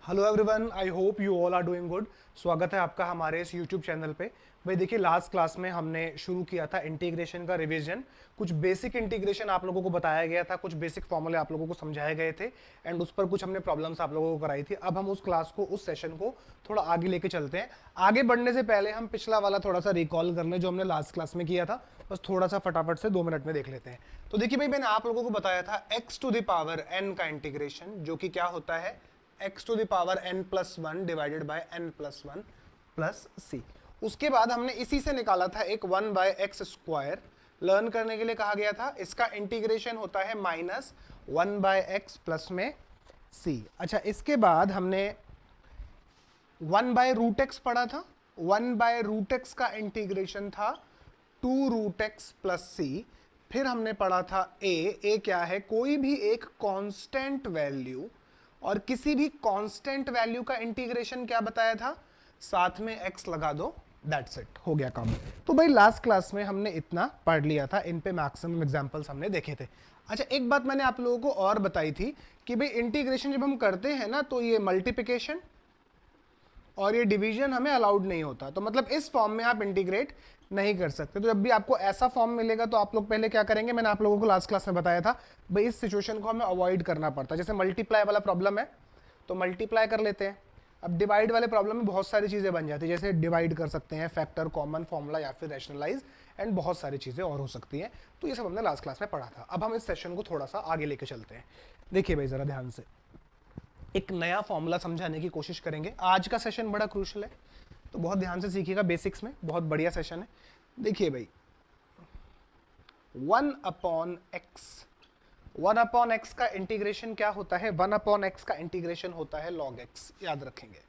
Hello everyone, I hope you all are doing good. स्वागत है आपका हमारे इस यूट्यूब चैनल पे। भाई देखिए, लास्ट क्लास में हमने शुरू किया था इंटीग्रेशन का रिवीजन। कुछ बेसिक इंटीग्रेशन आप लोगों को बताया गया था, कुछ बेसिक फॉर्मूले आप लोगों को समझाए गए थे एंड उस पर कुछ हमने प्रॉब्लम्स आप लोगों को कराई थी। अब हम उस क्लास को, उस सेशन को थोड़ा आगे लेके चलते हैं। आगे बढ़ने से पहले हम पिछला वाला थोड़ा सा रिकॉल कर लें जो हमने लास्ट क्लास में किया था। बस थोड़ा सा फटाफट से 2 मिनट में देख लेते हैं। तो देखिए भाई, मैंने आप लोगों को बताया था x to the power n का इंटीग्रेशन, जो कि क्या होता है x to the power n plus one divided by n plus one plus C. उसके बाद हमने इसी से निकाला था एक 1 बाय एक्स स्क्वायर। लर्न करने के लिए कहा गया था, इसका इंटीग्रेशन होता है माइनस 1 बाय एक्स प्लस में सी। अच्छा, इसके बाद हमने 1 बाय रूट एक्स पढ़ा था। 1 बाय रूट एक्स का इंटीग्रेशन था 2 रूट एक्स प्लस सी। फिर हमने पढ़ा था ए क्या है, कोई भी एक कांस्टेंट वैल्यू, और किसी भी कांस्टेंट वैल्यू का इंटीग्रेशन क्या बताया था, साथ में x लगा दो, दैट्स इट, हो गया काम। तो भाई लास्ट क्लास में हमने इतना पढ़ लिया था, इन पे मैक्सिमम एग्जांपल्स हमने देखे थे। अच्छा, एक बात मैंने आप लोगों को और बताई थी कि भाई इंटीग्रेशन जब हम करते हैं ना, तो ये मल्टीप्लिकेशन और ये डिवीजन हमें अलाउड नहीं होता। तो मतलब इस फॉर्म में आप इंटीग्रेट नहीं कर सकते। तो जब भी आपको ऐसा फॉर्म मिलेगा तो आप लोग पहले क्या करेंगे, मैंने आप लोगों को लास्ट क्लास में बताया था भाई, इस सिचुएशन को हमें अवॉइड करना पड़ता है। जैसे मल्टीप्लाई वाला प्रॉब्लम है तो मल्टीप्लाई कर लेते हैं। अब डिवाइड वाले प्रॉब्लम में बहुत सारी चीज़ें बन जाती है, जैसे डिवाइड कर सकते हैं, फैक्टर, कॉमन फॉर्मूला या फिर रैशनलाइज, एंड बहुत सारी चीज़ें और हो सकती हैं। तो ये सब हमने लास्ट क्लास में पढ़ा था। अब हम इस सेशन को थोड़ा सा आगे लेके चलते हैं। देखिए भाई, ज़रा ध्यान से एक नया फॉर्मूला समझाने की कोशिश करेंगे। आज का सेशन बड़ा क्रूशल है, तो बहुत ध्यान से सीखिएगा, बेसिक्स में बहुत बढ़िया सेशन है। देखिए भाई, 1/x का इंटीग्रेशन क्या होता है, 1/x का इंटीग्रेशन होता है log x, याद रखेंगे।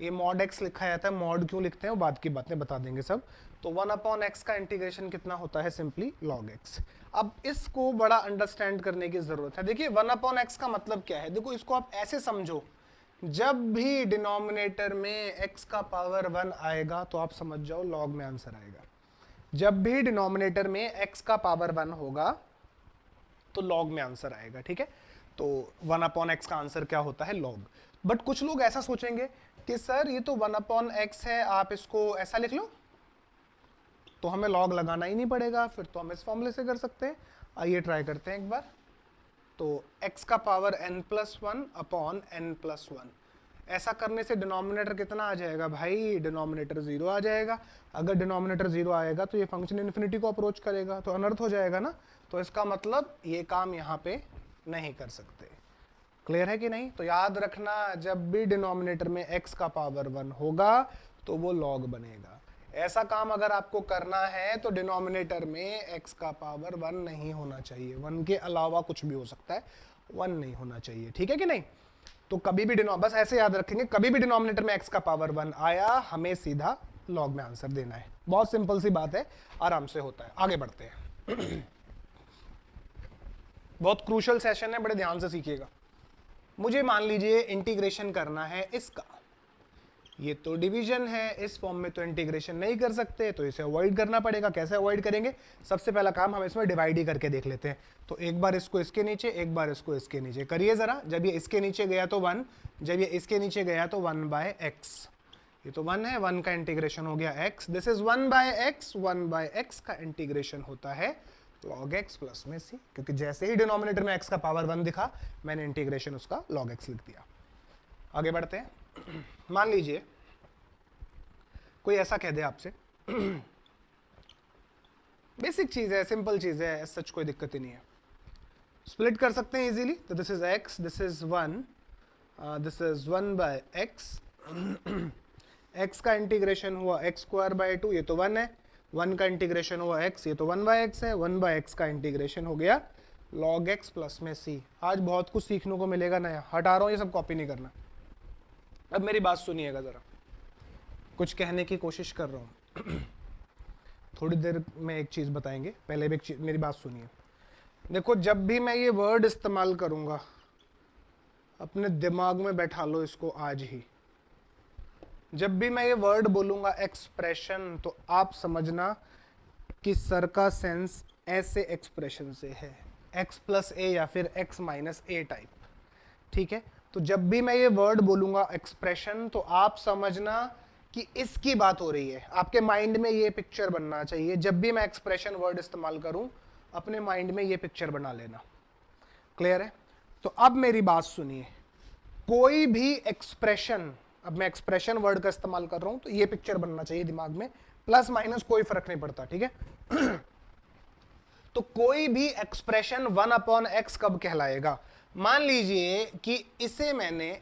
ये mod x लिखा जाता है, mod क्यों लिखते हैं वो बाद की बातें बता देंगे सब। तो 1/x का इंटीग्रेशन कितना होता है, सिंपली log x। अब इसको बड़ा अंडरस्टैंड करने की जरूरत है। देखिए 1/x का मतलब क्या है, देखो इसको आप ऐसे समझो, जब भी डिनोमिनेटर में x का पावर 1 आएगा तो आप समझ जाओ log में आंसर आएगा। जब भी डिनोमिनेटर में x का पावर 1 होगा तो log में आंसर आएगा, ठीक है। तो 1/x का आंसर क्या होता है, log। बट कुछ लोग ऐसा सोचेंगे कि सर ये तो 1/x है, आप इसको ऐसा लिख लो, तो हमें log लगाना ही नहीं पड़ेगा, फिर तो हम इस फॉर्मूले से कर सकते हैं। आइए ट्राई करते हैं एक बार। तो x का power n plus one upon n plus one, ऐसा करने से डिनोमिनेटर कितना आ जाएगा भाई, डिनोमिनेटर 0 आ जाएगा। अगर डिनोमिनेटर 0 आएगा तो ये फंक्शन इन्फिनिटी को अप्रोच करेगा, तो अनर्थ हो जाएगा ना। तो इसका मतलब ये काम यहाँ पे नहीं कर सकते। क्लियर है कि नहीं। तो याद रखना, जब भी डिनोमिनेटर में x का पावर 1 होगा तो वो log बनेगा। ऐसा काम अगर आपको करना है तो डिनोमिनेटर में x का पावर 1 नहीं होना चाहिए, 1 के अलावा कुछ भी हो सकता है, 1 नहीं होना चाहिए, ठीक है कि नहीं। तो कभी भी बस ऐसे याद रखेंगे, कभी भी डिनोमिनेटर में x का पावर 1 आया, हमें सीधा log में आंसर देना है। बहुत सिंपल सी बात है, आराम से होता है। आगे बढ़ते हैं। बहुत क्रूशल सेशन है, बड़े ध्यान से सीखिएगा। मुझे मान लीजिए इंटीग्रेशन करना है इसका, ये तो डिवीजन है, इस फॉर्म में तो इंटीग्रेशन नहीं कर सकते, तो इसे अवॉइड करना पड़ेगा। कैसे अवॉइड करेंगे, सबसे पहला काम हम इसमें डिवाइड ही करके देख लेते हैं। तो एक बार इसको इसके नीचे, एक बार इसको इसके नीचे करिए जरा। जब ये इसके नीचे गया तो 1, जब ये इसके नीचे गया तो 1/x। ये तो 1 है, 1 का इंटीग्रेशन हो गया x, this is 1/x। 1/x का इंटीग्रेशन होता है log x प्लस में c, क्योंकि जैसे ही डिनोमिनेटर में x का पावर 1 दिखा, मैंने इंटीग्रेशन उसका log x लिख दिया। आगे बढ़ते हैं। मान लीजिए कोई ऐसा कह दे आपसे, बेसिक चीज है, सिंपल चीज है, सच कोई दिक्कत ही नहीं है, स्प्लिट कर सकते हैं इजीली। तो this is x, this is 1, this is 1/x। x का इंटीग्रेशन हुआ x²/2, ये तो 1 है। 1 का इंटीग्रेशन हुआ x, ये तो 1/x है। 1/x का इंटीग्रेशन हो गया log x प्लस में c। आज बहुत कुछ सीखने को मिलेगा नया, हटा रहा हूँ, ये सब कॉपी नहीं करना। अब मेरी बात सुनिएगा जरा, कुछ कहने की कोशिश कर रहा हूँ। थोड़ी देर में एक चीज़ बताएंगे, पहले भी एक चीज़, मेरी बात सुनिए। देखो, जब भी मैं ये वर्ड इस्तेमाल करूँगा, अपने दिमाग में बैठा लो इसको आज ही। जब भी मैं ये वर्ड बोलूँगा एक्सप्रेशन, तो आप समझना कि सर का सेंस ऐसे एक्सप्रेशन से है, x प्लस ए या फिर x माइनस ए टाइप। ठीक है, तो जब भी मैं ये वर्ड बोलूंगा एक्सप्रेशन, तो आप समझना कि इसकी बात हो रही है। आपके माइंड में ये पिक्चर बनना चाहिए, जब भी मैं एक्सप्रेशन वर्ड इस्तेमाल करूं अपने माइंड में ये पिक्चर बना लेना। क्लियर है? तो अब मेरी बात सुनिए, कोई भी एक्सप्रेशन, अब मैं एक्सप्रेशन वर्ड का इस्तेमाल कर रहा हूं तो ये पिक्चर बनना चाहिए दिमाग में, प्लस माइनस कोई फर्क नहीं पड़ता, ठीक है। तो कोई भी एक्सप्रेशन 1/x कब कहलाएगा? मान लीजिए कि इसे मैंने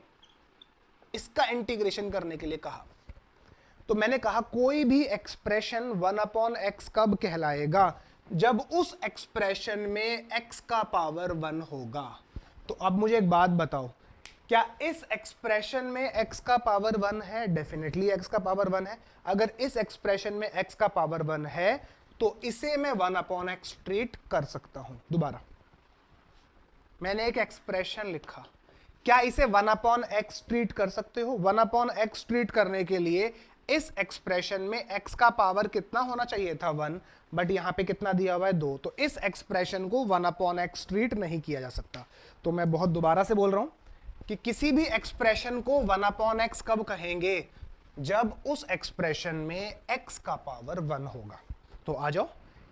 इसका इंटीग्रेशन करने के लिए कहा, तो मैंने कहा कोई भी एक्सप्रेशन 1/x कब कहलाएगा? जब उस एक्सप्रेशन में x का पावर 1 होगा। तो अब मुझे एक बात बताओ, क्या इस एक्सप्रेशन में x का पावर 1 है? डेफिनेटली x का पावर 1 है। अगर इस एक्सप्रेशन में x का पावर 1 है तो इसे मैं 1/x ट्रीट कर सकता हूं। दोबारा, मैंने एक एक्सप्रेशन लिखा, क्या इसे 1/x ट्रीट कर सकते हो? 1/x ट्रीट करने के लिए इस एक्सप्रेशन में x का पावर कितना होना चाहिए था? 1, बट यहां पे कितना दिया हुआ है? 2। तो इस एक्सप्रेशन को 1/x ट्रीट नहीं किया जा सकता। तो मैं बहुत दोबारा से बोल रहा हूं कि किसी भी एक्सप्रेशन को 1/x कब कहेंगे? जब उस एक्सप्रेशन में x का पावर 1 होगा। तो आ जाओ,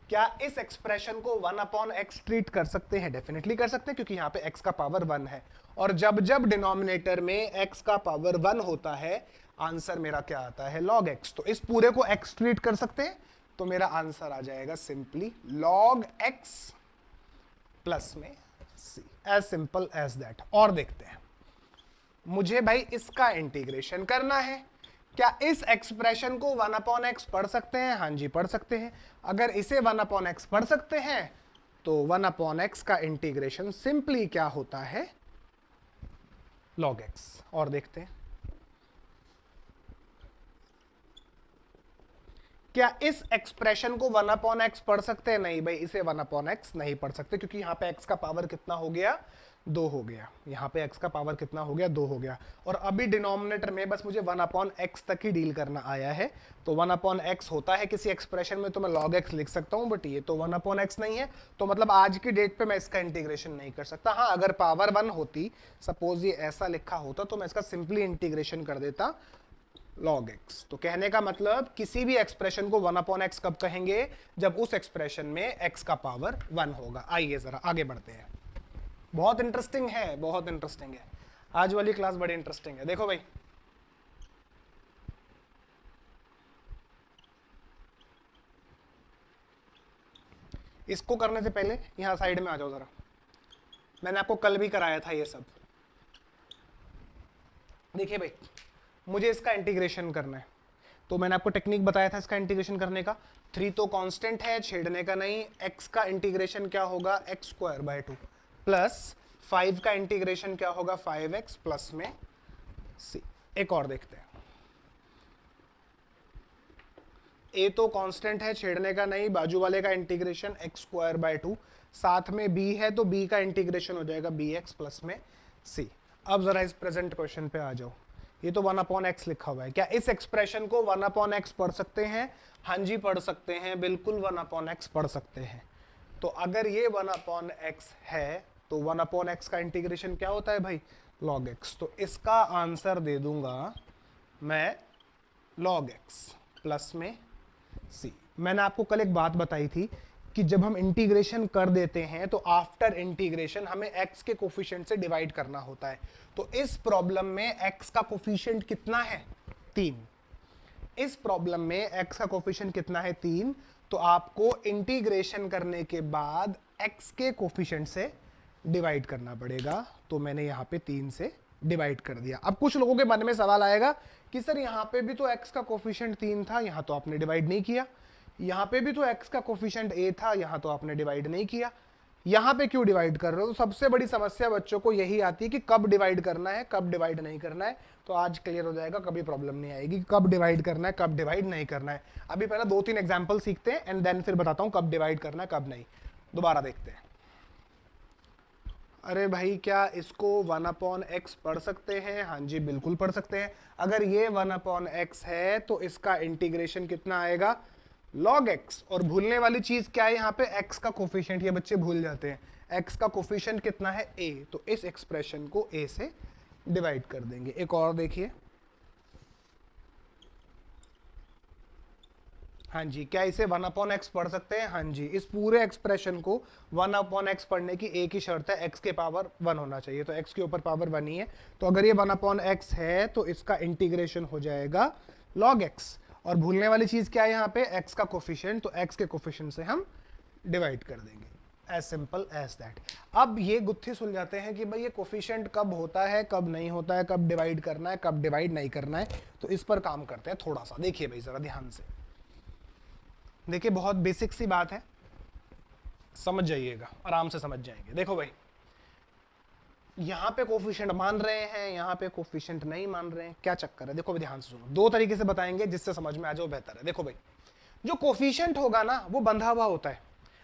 क्या इस एक्सप्रेशन को 1/x ट्रीट कर सकते हैं? डेफिनेटली कर सकते हैं, क्योंकि यहां पे x का पावर 1 है। और जब जब डिनोमिनेटर में x का पावर 1 होता है, आंसर मेरा क्या आता है? log x। तो इस पूरे को x ट्रीट कर सकते हैं, तो मेरा आंसर आ जाएगा सिंपली log x प्लस में c। As simple as that. और देखते हैं, मुझे भाई इसका इंटीग्रेशन करना है। क्या इस एक्सप्रेशन को 1/x पढ़ सकते हैं? हाँ जी, पढ़ सकते हैं। अगर इसे 1/x पढ़ सकते हैं तो 1/x का इंटीग्रेशन सिंपली क्या होता है? log x। और देखते हैं, क्या इस एक्सप्रेशन को 1/x पढ़ सकते हैं? नहीं भाई, इसे 1/x नहीं पढ़ सकते, क्योंकि यहां पे x का पावर कितना हो गया? 2 हो गया। यहां पे x का पावर कितना हो गया? 2 हो गया। और अभी डिनोमिनेटर में बस मुझे 1/x तक ही डील करना आया है। तो 1/x होता है किसी एक्सप्रेशन में तो मैं log x लिख सकता हूं, बट ये तो 1/x नहीं है, तो मतलब आज की डेट पे मैं इसका इंटीग्रेशन नहीं कर सकता। हाँ, अगर पावर 1 होती, सपोज ये ऐसा लिखा होता, तो मैं इसका सिंपली इंटीग्रेशन कर देता log x। तो कहने का मतलब किसी भी एक्सप्रेशन को 1/x कब कहेंगे? जब उस एक्सप्रेशन में x का पावर 1 होगा। आइए जरा आगे बढ़ते हैं। बहुत इंटरेस्टिंग है, बहुत इंटरेस्टिंग है। आज वाली क्लास बड़ी इंटरेस्टिंग है। देखो भाई, इसको करने से पहले यहां साइड में आ जाओ जरा। मैंने आपको कल भी कराया था ये सब। देखिए भाई, मुझे इसका इंटीग्रेशन करना है, तो मैंने आपको टेक्निक बताया था इसका इंटीग्रेशन करने का। 3 तो कांस्टेंट है, छेड़ने का नहीं। x का इंटीग्रेशन क्या होगा? x² 2 प्लस 5 का इंटीग्रेशन क्या होगा? 5x प्लस में c। एक और देखते हैं, a तो कांस्टेंट है, छेड़ने का नहीं। बाजू वाले का इंटीग्रेशन x² 2, साथ में b है तो b का इंटीग्रेशन हो जाएगा bx प्लस में c। अब जरा इस प्रेजेंट क्वेश्चन पे आ जाओ। ये तो 1/x लिखा हुआ है, क्या इस एक्सप्रेशन को 1/x पढ़ सकते हैं? हाँ जी, पढ़ सकते हैं, बिल्कुल 1/x पढ़ सकते हैं। तो अगर ये 1/x है तो 1/x का इंटीग्रेशन क्या होता है भाई? log x। तो इसका आंसर दे दूंगा मैं log x प्लस में c। मैंने आपको कल एक बात बताई थी कि जब हम इंटीग्रेशन कर देते हैं तो आफ्टर इंटीग्रेशन हमें x के कोफिशिएंट से डिवाइड करना होता है। तो इस प्रॉब्लम में x का कोफिशिएंट कितना है? 3। इस प्रॉब्लम में x का कोफिशिएंट कितना है? 3। तो आपको इंटीग्रेशन करने के बाद x के कोफिशिएंट से डिवाइड करना पड़ेगा। तो मैंने यहां पे 3 से डिवाइड कर दिया। अब कुछ लोगों के मन में सवाल आएगा कि सर यहां पे भी तो x का कोफिशिएंट 3 था, यहां तो आपने डिवाइड नहीं किया। यहां पे भी तो x का कोफिशिएंट a था, यहां तो आपने डिवाइड नहीं किया। यहां पे क्यों डिवाइड कर रहे हो? तो सबसे बड़ी समस्या बच्चों को यही आती है कि कब डिवाइड करना है, कब डिवाइड नहीं करना है। तो आज क्लियर हो जाएगा, कभी प्रॉब्लम नहीं आएगी कब डिवाइड करना है, कब डिवाइड नहीं करना है। अभी पहले 2-3 एग्जाम्पल सीखते हैं एंड देन फिर बताता हूं कब डिवाइड करना है कब नहीं। दोबारा देखते हैं। अरे भाई, क्या इसको 1/x पढ़ सकते हैं? हाँ जी, बिल्कुल पढ़ सकते हैं। अगर ये 1/x है तो इसका इंटीग्रेशन कितना आएगा? log x, और भूलने वाली चीज क्या है यहाँ पे, x का कोफिशिएंट, ये बच्चे भूल जाते हैं, x का कोफिशिएंट कितना है a, तो इस एक्सप्रेशन को a से डिवाइड कर देंगे। एक और देखिए, हाँ जी, क्या इसे 1/x पढ़ सकते हैं? हाँ जी, इस पूरे एक्सप्रेशन को 1/x पढ़ने की एक ही शर्त है, x के पावर 1 होना चाहिए, तो x के ऊपर पावर 1 ही है, तो अगर ये 1/x है तो इसका इंटीग्रेशन हो जाएगा log x, और भूलने वाली चीज क्या है यहाँ पे, x का कोफिशिएंट, तो x के कोफिशिएंट से हम डिवाइड कर देंगे, एज सिंपल एज दैट। अब ये गुत्थी सुलझाते हैं कि भाई ये कोफिशिएंट कब होता है, कब नहीं होता है, कब डिवाइड करना है, कब डिवाइड नहीं करना है, तो इस पर काम करते हैं थोड़ा सा। देखिए भाई जरा ध्यान से, देखिए बहुत बेसिक सी बात है, समझ जाइएगा, आराम से समझ जाएंगे। देखो भाई, यहां पे कोफिशिएंट मान रहे हैं, यहां पे कोफिशिएंट नहीं मान रहे हैं, क्या चक्कर है? देखो भाई ध्यान से सुनो, दो तरीके से बताएंगे जिससे समझ में आ जाओ, बेहतर है। देखो भाई, जो कोफिशिएंट होगा ना वो बंधा हुआ होता है,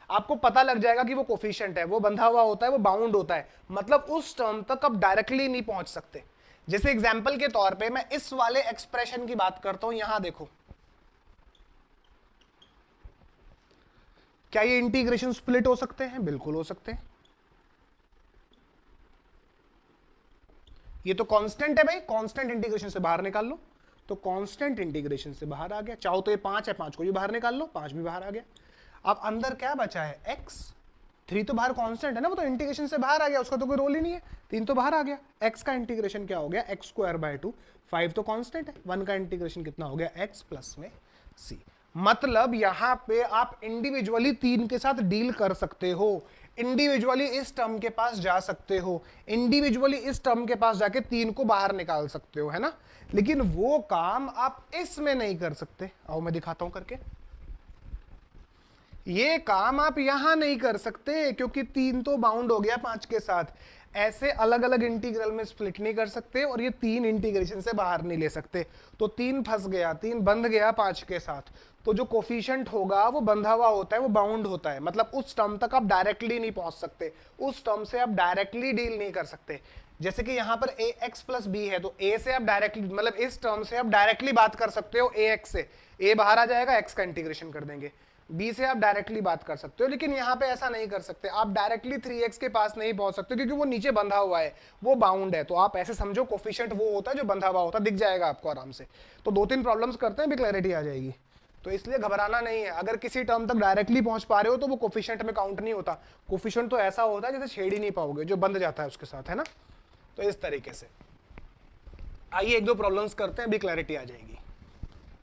आपको पता लग जाएगा कि वो कोफिशिएंट है, वो बंधा हुआ होता है, वो बाउंड होता है, मतलब उस टर्म तक आप डायरेक्टली नहीं पहुंच सकते। जैसे एग्जाम्पल के तौर पर मैं इस वाले एक्सप्रेशन की बात करता हूं, यहां देखो, क्या ये इंटीग्रेशन स्प्लिट हो सकते हैं? बिल्कुल हो सकते हैं। ये तो कांस्टेंट है भाई, कांस्टेंट इंटीग्रेशन से बाहर निकाल लो, तो कांस्टेंट इंटीग्रेशन से बाहर आ गया। चाहो तो ये 5 है, 5 को भी बाहर निकाल लो, 5 भी बाहर आ गया। अब अंदर क्या बचा है, x, 3 तो बाहर कांस्टेंट है ना, वो तो इंटीग्रेशन से बाहर आ गया, उसका तो कोई रोल ही नहीं है, 3 तो बाहर आ गया। x का इंटीग्रेशन क्या हो गया, x²/2, 5 तो कांस्टेंट है, 1 का इंटीग्रेशन कितना हो गया, x प्लस में c। मतलब यहां पे आप इंडिविजुअली 3 के साथ डील कर सकते हो, इंडिविजुअली इस टर्म के पास जा सकते हो, इंडिविजुअली इस टर्म के पास जाके 3 को बाहर निकाल सकते हो, है ना, लेकिन वो काम आप इसमें नहीं कर सकते। आओ मैं दिखाता हूं करके, ये काम आप यहां नहीं कर सकते क्योंकि 3 तो बाउंड हो गया 5 के साथ, ऐसे अलग अलग इंटीग्रल में स्प्लिट नहीं कर सकते, और ये 3 इंटीग्रेशन से बाहर नहीं ले सकते, तो 3 फंस गया, 3 बंध गया 5 के साथ, तो जो कोफिशिएंट होगा वो बंधा हुआ होता है, वो बाउंड होता है, मतलब उस टर्म तक आप डायरेक्टली नहीं पहुंच सकते, उस टर्म से आप डायरेक्टली डील नहीं कर सकते। जैसे कि यहां पर ax प्लस b है, तो a से आप डायरेक्टली, मतलब इस टर्म से आप डायरेक्टली बात कर सकते हो ax से, a बाहर आ जाएगा, x का इंटीग्रेशन कर देंगे, b से आप डायरेक्टली बात कर सकते हो, लेकिन यहां पे ऐसा नहीं कर सकते, आप डायरेक्टली 3x के पास नहीं पहुंच सकते क्योंकि वो नीचे बंधा हुआ है, वो बाउंड है, तो आप ऐसे समझो कोफिशिएंट वो होता है जो बंधा हुआ होता है, दिख जाएगा आपको आराम से। तो 2-3 प्रॉब्लम्स करते हैं भी क्लैरिटी आ जाएगी, तो इसलिए घबराना नहीं है, अगर किसी टर्म तक डायरेक्टली पहुंच पा रहे हो तो वो कोफिशिएंट में काउंट नहीं होता, कोफिशिएंट तो ऐसा होता है जैसे छेड़ ही नहीं पाओगे, जो बंध जाता है उसके साथ, है ना, तो इस तरीके से। आइए 1-2 प्रॉब्लम्स करते हैं, भी क्लैरिटी आ जाएगी।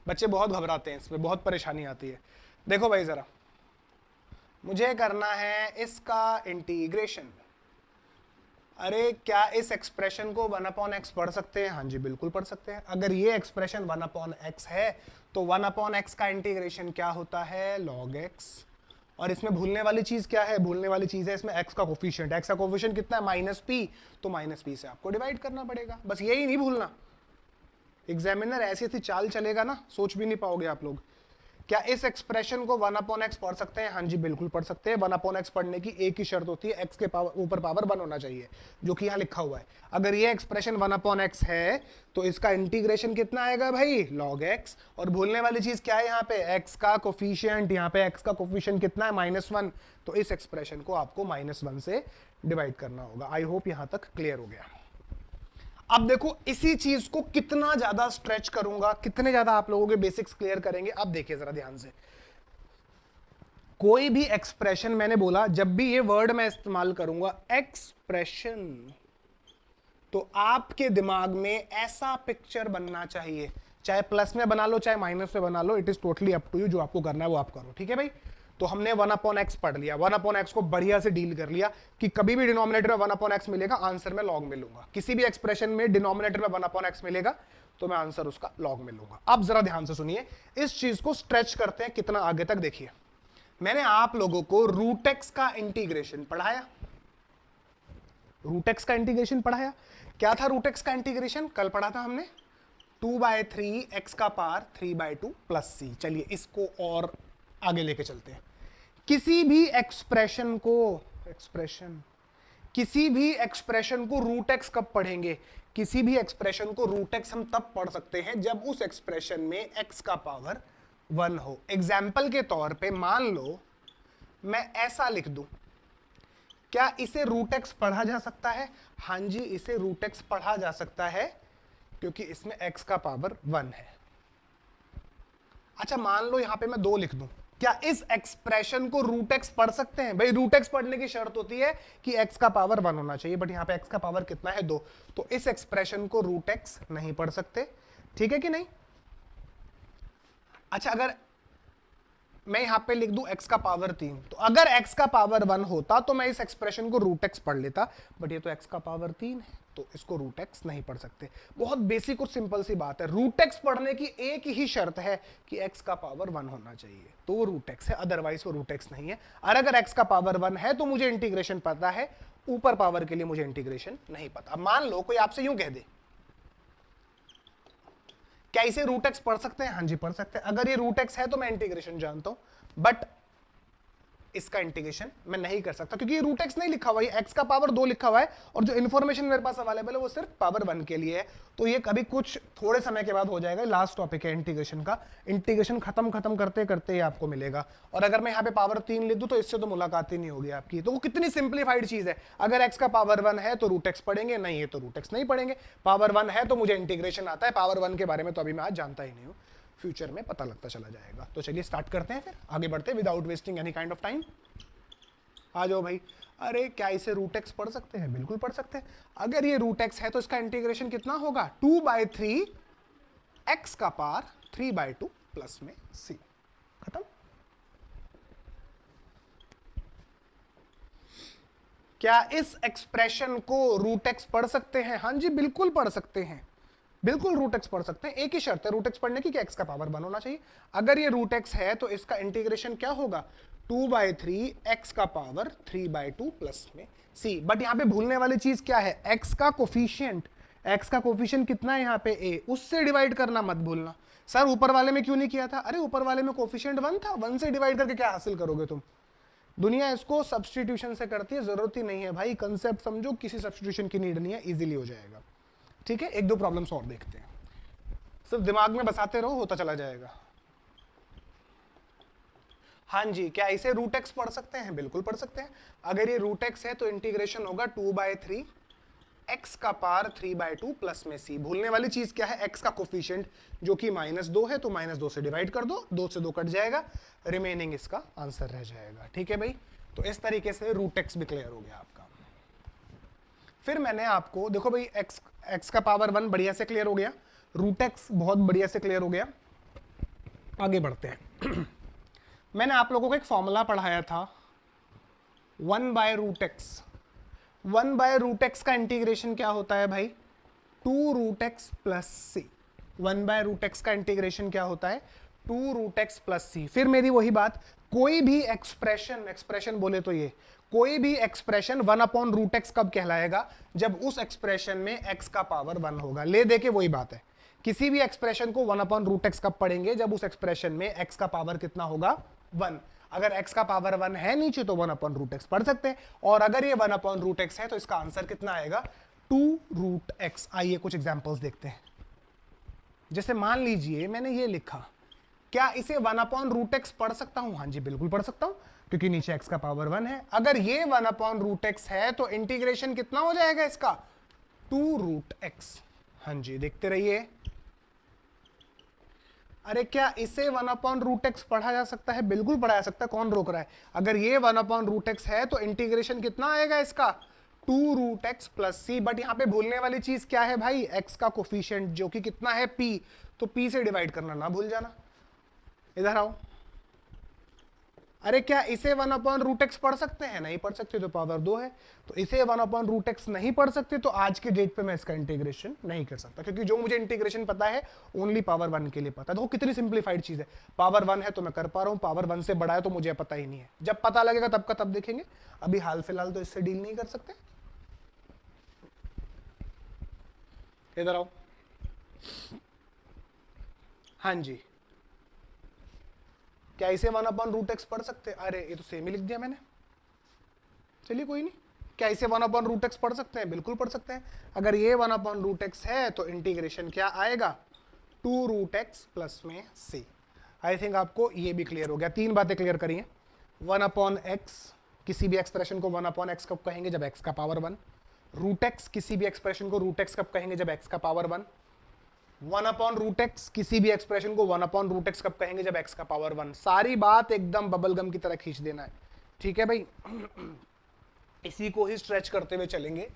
बच्चे बहुत घबराते हैं, इसमें बहुत परेशानी आती है। देखो भाई जरा, मुझे करना है इसका इंटीग्रेशन, अरे क्या इस एक्सप्रेशन को 1/x पढ़ सकते हैं? हाँ जी बिल्कुल पढ़ सकते हैं। अगर ये एक्सप्रेशन 1/x है तो 1/x का इंटीग्रेशन क्या होता है, log x, और इसमें भूलने वाली चीज क्या है, भूलने वाली चीज है इसमें x का कोफिशिएंट, x का कोफिशिएंट कितना है, -p, तो -p से आपको डिवाइड करना पड़ेगा, बस यही नहीं भूलना। एग्जामिनर ऐसी ऐसी चाल चलेगा ना, सोच भी नहीं पाओगे आप लोग। क्या इस एक्सप्रेशन को 1/x पढ़ सकते हैं? हाँ जी बिल्कुल पढ़ सकते हैं। 1/x पढ़ने की एक ही शर्त होती है, x के ऊपर पावर 1 होना चाहिए, जो कि यहाँ लिखा हुआ है। अगर ये एक्सप्रेशन 1/x है तो इसका इंटीग्रेशन कितना आएगा भाई, log x, और भूलने वाली चीज क्या है यहाँ पे, x का कोफिशिएंट, यहाँ पे x का कोफिशिएंट कितना है, -1, तो इस एक्सप्रेशन को आपको -1 से डिवाइड करना होगा। आई होप यहां तक क्लियर हो गया। अब देखो इसी चीज को कितना ज्यादा स्ट्रेच करूंगा, कितने ज्यादा आप लोगों के बेसिक्स क्लियर करेंगे। अब देखिए जरा ध्यान से, कोई भी एक्सप्रेशन, मैंने बोला जब भी ये वर्ड मैं इस्तेमाल करूंगा एक्सप्रेशन, तो आपके दिमाग में ऐसा पिक्चर बनना चाहिए, चाहे प्लस में बना लो चाहे माइनस में बना लो, it is totally up to you, जो आपको करना है वो आप करो, ठीक है भाई। तो हमने 1/x पढ़ लिया, 1/x को बढ़िया से डील कर लिया कि कभी भी डिनोमिनेटर में 1/x मिलेगा, आंसर में log में लूंगा। किसी भी एक्सप्रेशन में डिनोमिनेटर में 1/x मिलेगा तो मैं आंसर उसका log में लूंगा। अब जरा ध्यान से सुनिए, इस चीज को स्ट्रेच करते हैं कितना आगे तक। देखिए मैंने आप लोगों को √x का इंटीग्रेशन पढ़ाया, √x का इंटीग्रेशन पढ़ाया। क्या था √x का इंटीग्रेशन, कल पढ़ा था हमने, 2/3 x का पावर 3/2 प्लस c। चलिए इसको और आगे लेके चलते हैं। किसी भी एक्सप्रेशन को √x कब पढ़ेंगे, किसी भी एक्सप्रेशन को √x हम तब पढ़ सकते हैं जब उस एक्सप्रेशन में x का पावर 1 हो। एग्जाम्पल के तौर पे मान लो मैं ऐसा लिख दूं, क्या इसे रूट एक्स पढ़ा जा सकता है? हाँ जी, इसे रूट एक्स पढ़ा जा सकता है क्योंकि इसमें x का पावर 1 है। अच्छा मान लो यहां पे मैं 2 लिख दूं, क्या इस एक्सप्रेशन को रूट एक्स पढ़ सकते हैं? भाई रूट एक्स पढ़ने की शर्त होती है कि x का पावर 1 होना चाहिए, बट यहां पे x का पावर कितना है? 2। तो इस एक्सप्रेशन को रूट एक्स नहीं पढ़ सकते, ठीक है कि नहीं? अच्छा अगर मैं यहां पे लिख दूं x का पावर 3, तो अगर x का पावर 1 होता तो मैं इस एक्सप्रेशन को रूट एक्स पढ़ लेता, बट ये तो x का पावर 3 है, तो इसको रूट एक्स नहीं पढ़ सकते। बहुत बेसिक और सिंपल सी बात है। रूट एक्स पढ़ने की एक ही शर्त है कि x का पावर 1 होना चाहिए, तो वो रूट एक्स है, अदरवाइज वो रूट एक्स नहीं है। और अगर x का पावर 1 है तो मुझे इंटीग्रेशन पता है, ऊपर पावर के लिए मुझे इंटीग्रेशन नहीं पता। अब मान लो कोई आपसे यूं कह दे, क्या इसे रूट एक्स पढ़ सकते हैं? हाँ जी पढ़ सकते हैं। अगर ये रूट एक्स है तो मैं इंटीग्रेशन जानता हूं, बट इसका इंटीग्रेशन मैं नहीं कर सकता क्योंकि ये रूट एक्स नहीं लिखा हुआ है, एक्स का पावर 2 लिखा हुआ है, और जो इन्फॉर्मेशन मेरे पास अवेलेबल है वो सिर्फ पावर 1 के लिए है। तो ये कभी कुछ थोड़े समय के बाद हो जाएगा। लास्ट टॉपिक है इंटीग्रेशन का, इंटीग्रेशन खत्म करते करते ही आपको मिलेगा। और अगर मैं यहाँ पे पावर 3 लिख दूं तो इससे तो मुलाकात ही नहीं होगी आपकी। तो वो कितनी सिंप्लीफाइड चीज है। अगर एक्स का पावर 1 है तो रूट एक्स पढ़ेंगे, नहीं है तो रूट एक्स नहीं पढ़ेंगे। पावर 1 है तो मुझे इंटीग्रेशन आता है, पावर 1 के बारे में तो अभी मैं आज जानता ही नहीं हूँ, फ्यूचर में पता लगता चला जाएगा। तो चलिए स्टार्ट करते हैं, फिर आगे बढ़ते हैं without wasting any kind of time. आ जाओ भाई। अरे क्या इसे रूट एक्स पढ़ सकते हैं? बिल्कुल पढ़ सकते हैं। अगर ये रूट एक्स है तो इसका इंटीग्रेशन कितना होगा? 2/3 एक्स का पावर 3/2 प्लस में c। खत्म। क्या इस एक्सप्रेशन को रूट एक्स पढ़ सकते हैं? हाँ जी बिल्कुल पढ़ सकते हैं, बिल्कुल रूट एक्स पढ़ सकते हैं। एक ही शर्त है रूट एक्स पढ़ने की कि एक्स का पावर 1 होना चाहिए। अगर ये रूट एक्स है तो इसका इंटीग्रेशन क्या होगा? 2/3 एक्स का पावर 3/2 प्लस में c। बट यहां पे भूलने वाली चीज क्या है? एक्स का कोफिशिएंट, एक्स का कोफिशिएंट कितना है यहाँ पे? a, उससे डिवाइड करना मत भूलना। सर ऊपर वाले में क्यों नहीं किया था? अरे ऊपर वाले में कोफिशिएंट 1 था, 1 से डिवाइड करके क्या हासिल करोगे तुम? दुनिया इसको सब्सटीट्यूशन से करती है, जरूरत ही नहीं है भाई। कंसेप्ट समझो, किसी सब्सटीट्यूशन की नीड नहीं है, इजीली हो जाएगा। ठीक है, एक दो प्रॉब्लम्स और देखते हैं, सिर्फ दिमाग में बसाते रहो, होता चला जाएगा। हाँ जी, क्या इसे रूट एक्स पढ़ सकते हैं? बिल्कुल पढ़ सकते हैं। अगर ये रूट एक्स है तो इंटीग्रेशन होगा 2/3 एक्स का पावर 3/2 प्लस में c। भूलने वाली चीज क्या है? एक्स का कोफिशिएंट जो कि -2 है, तो -2 से डिवाइड कर दो, 2 से 2 कट जाएगा, रिमेनिंग इसका आंसर रह जाएगा। ठीक है भाई, तो इस तरीके से रूट एक्स भी क्लियर हो गया आपका। फिर मैंने आपको देखो भाई, एक्स का पावर 1 बढ़िया से क्लियर हो गया, रूट एक्स बहुत बढ़िया से क्लियर हो गया। आगे बढ़ते हैं। मैंने आप लोगों को एक फॉर्मूला पढ़ाया था 1/√x। 1/√x का इंटीग्रेशन क्या होता है भाई? 2√x प्लस सी। 1/√x का इंटीग्रेशन क्या होता है? 2√x प्लस सी। फिर मेरी वही बात, कोई भी एक्सप्रेशन बोले तो ये कोई भी एक्सप्रेशन 1/√x कब कहलाएगा? जब उस एक्सप्रेशन में x का पावर 1 होगा। ले दे के वही बात है, किसी भी एक्सप्रेशन को 1/√x कब पढ़ेंगे? जब उस एक्सप्रेशन में x का पावर कितना होगा? 1। अगर x का पावर 1 है नीचे तो 1/√x पढ़ सकते हैं, और अगर ये 1/√x है तो इसका आंसर कितना आएगा? 2√x। आइए कुछ एग्जांपल्स देखते हैं। जैसे मान लीजिए मैंने ये लिखा, क्या इसे 1/√x पढ़ सकता हूं? हाँ जी बिल्कुल पढ़ सकता हूं, क्योंकि नीचे x का पावर 1 है। अगर ये 1/√x है तो इंटीग्रेशन कितना हो जाएगा इसका? 2√x। हाँ जी देखते रहिए। अरे क्या इसे 1/√x पढ़ा जा सकता है? बिल्कुल पढ़ा जा सकता है, कौन रोक रहा है? अगर ये 1/√x है तो इंटीग्रेशन कितना आएगा इसका? 2√x plus c। बट यहां पे भूलने वाली चीज क्या है भाई? x का कोफिशिएंट जो कि कितना है? p। तो p से डिवाइड करना ना भूल जाना। इधर आओ। अरे क्या इसे 1/√x पढ़ सकते हैं? नहीं पढ़ सकते, तो पावर 2 है। तो इसे 1/√x नहीं पढ़ सकते, तो आज के डेट पे मैं इसका इंटीग्रेशन नहीं कर सकता, क्योंकि जो मुझे इंटीग्रेशन पता है ओनली पावर 1 के लिए पता है। देखो कितनी सिंप्लीफाइड चीज है। पावर 1 है तो मैं कर पा रहा हूं, पावर 1 से बड़ा है तो मुझे पता ही नहीं है। जब पता लगेगा तब का तब देखेंगे, अभी हाल फिलहाल तो इससे डील नहीं कर सकते। इधर आओ। हाँ जी, क्या इसे 1/√x पढ़ सकते हैं? अरे ये तो सेम ही लिख दिया मैंने, चलिए कोई नहीं। क्या इसे 1/√x पढ़ सकते हैं? बिल्कुल पढ़ सकते हैं। अगर ये 1/√x है तो इंटीग्रेशन क्या आएगा? 2√x प्लस में c। आई थिंक आपको ये भी क्लियर हो गया, 3 बातें क्लियर करिए। 1/x, किसी भी एक्सप्रेशन को 1/x कब कहेंगे, जब x का पावर 1। रूट एक्स, किसी भी एक्सप्रेशन को रूट एक्स कब कहेंगे, जब x का पावर 1। 1/√x, किसी भी एक्सप्रेशन को 1/√x कब कहेंगे, जब x का पावर 1। सारी बात एकदम बबल गम की तरह खींच देना है, ठीक है भाई। इसी को ही स्ट्रेच करते हुए चलेंगे।